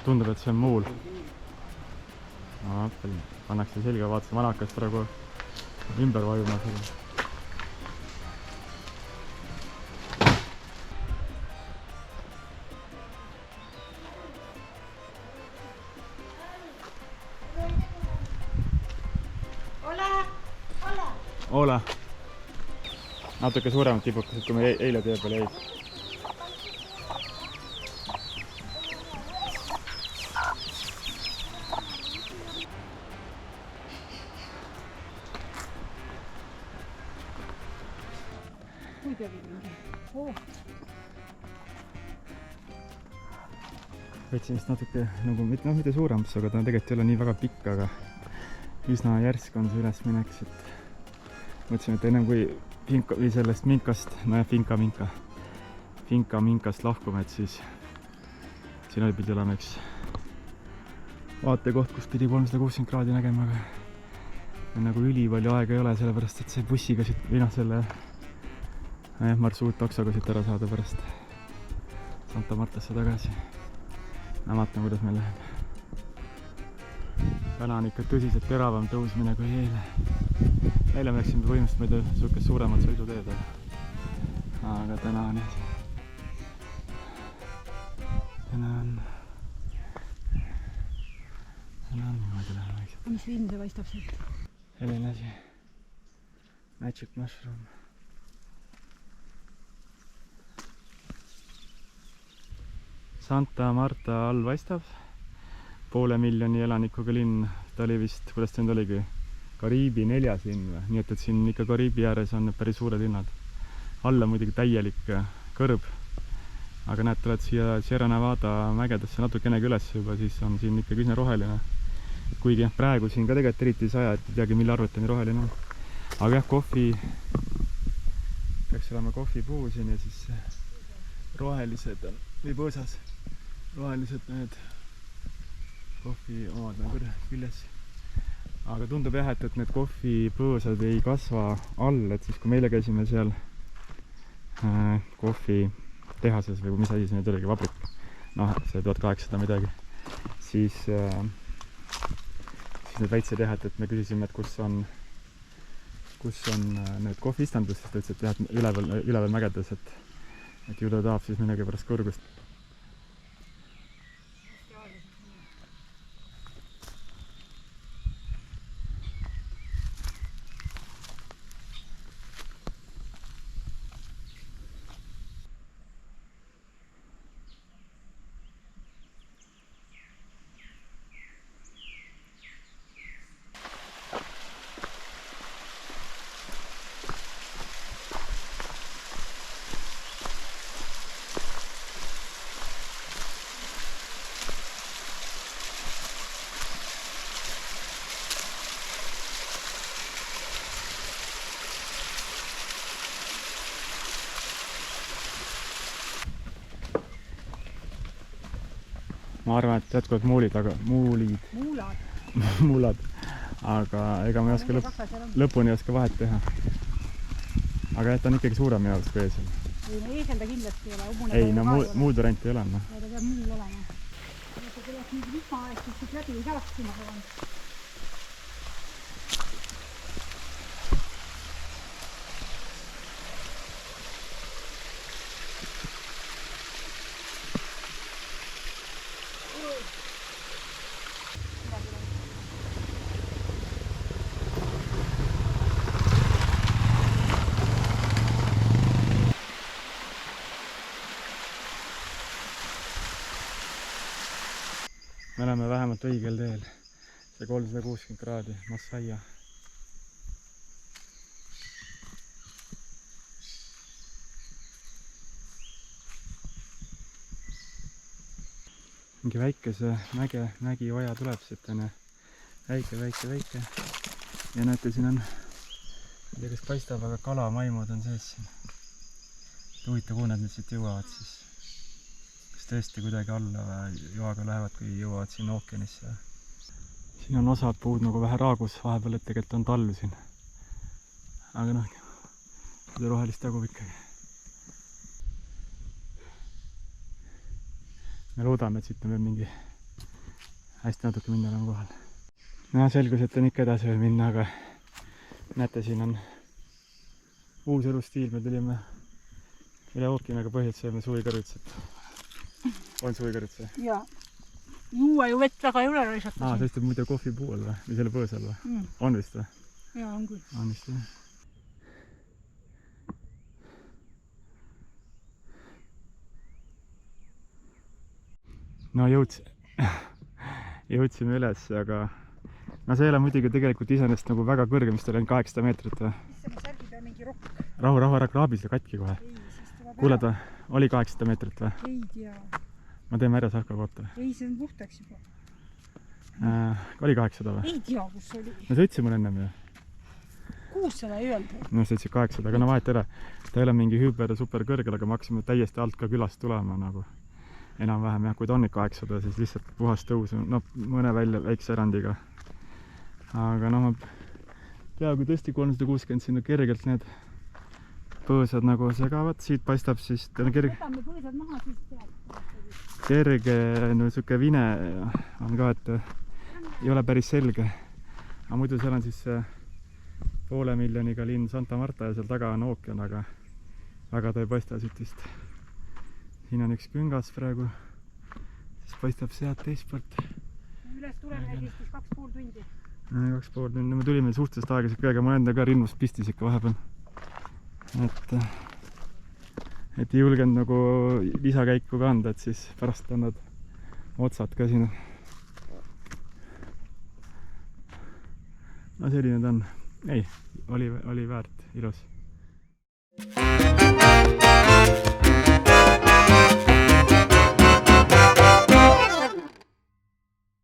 tundub, et see on muul. Pannakse selga, vaatasin vanakas praegu ümber vajuma seda. Ola! Natuke suuremad tibukesed, kui me eile tee peal jäid. Võtsin vist natuke nagu, mitte suuremaks, aga ta tegelikult ei ole nii väga pikk, aga üsna järsk on see ülesmineks, et mõtlesin, et ennem kui sellest minkast, finka minkast lahkume, et siis siin pidi olema üks vaatekoht, kus pidi 360 kraadi nägema, aga nagu ülipalju aega ei ole, sellepärast et see bussiga siit, või selle marsruuttaksoga siit ära saada pärast Santa Martasse tagasi. Vaatan, kuidas meil läheb. Täna on ikka tõsiselt teravam tõusmine kui eile. Eile me läksime põhimõtteliselt mööda sukest suuremat sõiduteed, aga täna on niimoodi läheb. Mis lind see paistab sealt? Helene asi. Magic Mushroom. Santa Marta all paistab. 500 000 elanikuga linn. Ta oli vist, kuidas ta nüüd oligi? Kariibi 4. linn või? Nii et siin ikka Kariibi ääres on päris suured linnad. Alla muidugi täielik kõrb. Aga näed, tuled siia Sierra Nevada mägedesse natukenegi üles juba, siis on siin ikkagi üsna roheline. Kuigi praegu siin ka tegelikult eriti ei saja, et ei teagi, mille arvete nii roheline on. Aga jah, kohvi, peaks olema kohvipuu siin ja siis rohelised on, või põõsas, rohelised need kohvi omad on küljes. Aga tundub jah, et need kohvipõõsad ei kasva all, et siis kui meile käisime seal kohvitehases või mis asi see nüüd oligi, vabrik, noh, see 1800 midagi, siis need väitsed jah, et me küsisime, et kus on need kohviistandus, sest ta ütles, et jah, üleval mägedes, et ju ta tahab siis midagi pärast kõrgust. Ma arvan, et jätkuvalt muulid, aga ega ma ei oska lõpuni ei oska vahet teha. Aga jah, ta on ikkagi suurem jaoks kui eesel. Ei, no eesel ta kindlasti ei ole. Ei, no muud varianti ei ole. Ta peab muul olema. Kui tuleks mingi vihmaaeg, siis läbi ei saaks sinna poole. Me oleme vähemalt õigel teel. See 360 kraadi, Massaia. Mingi väikese mägi oja tuleb siit, väike. Ja näete, siin on, ei tea, kas paistab, aga kalamaimud on sees siin. Huvitav, kuhu nad nüüd siit jõuavad siis. Tõesti kuidagi alla joaga lähevad, kui jõuavad siin ookeanisse. Siin on osad puud nagu vähe raagus vahepeal, et tegelikult on talv siin. Aga noh, seda rohelist jagub ikkagi. Me loodame, et siit on veel mingi hästi natuke minna olema kohal. No selgus, et on ikka edasi veel minna, aga näete, siin on uus elustiil, me tulime üle ookeaniga põhjalt sööme suvikõrvitsit. On suvikõrvitsi? Jaa. Juua ju vett väga ei ole raisata. See istub muidu kohvipuu all või? Või selle põõs all või? On vist või? Jaa, on küll. On vist jah. No jõudsime üles, aga no see ei ole muidugi tegelikult iseenesest nagu väga kõrge, mis tal on 800 meetrit või? Issand, särgi peal mingi rokk. Rahu, ära kraabi seda katki kohe. Ei, siis tuleb Kuuled või? Oli 800 meetrit või? Ei tea. Ma teeme ära Sahka kohta. Ei, see on puhtaks juba. Oli 800 või? Ei tea, kus oli. No sa ütlesid mulle ennem ju. 600 ei öelnud. No sa ütlesid 800, aga no vahet ei ole. Ta ei ole mingi super kõrgel, aga me hakkasime täiesti alt ka külast tulema nagu. Enam-vähem jah, kui ta on ikka 800, siis lihtsalt puhas tõus, no mõne välja väikse erandiga. Aga no ma peaaegu tõesti 360 sinna kergelt need põõsad nagu segavad, siit paistab siis Võtame põõsad maha, siis peab. kerge no siuke vine on ka, et ei ole päris selge. Aga muidu seal on siis 500 000 linn Santa Marta ja seal taga on ookean, aga väga ta ei paista siit vist. Siin on üks küngas praegu, siis paistab sealt teist poolt. Üles tuleme kestis 2,5 tundi. 2,5 tundi, me tulime suhteliselt aeglaselt ka, aga ma enda ka rinnust pistis ikka vahepeal. Et ei julgenud nagu lisakäiku ka anda, et siis pärast annad otsad ka sinna. No selline ta on. Ei, oli väärt, ilus.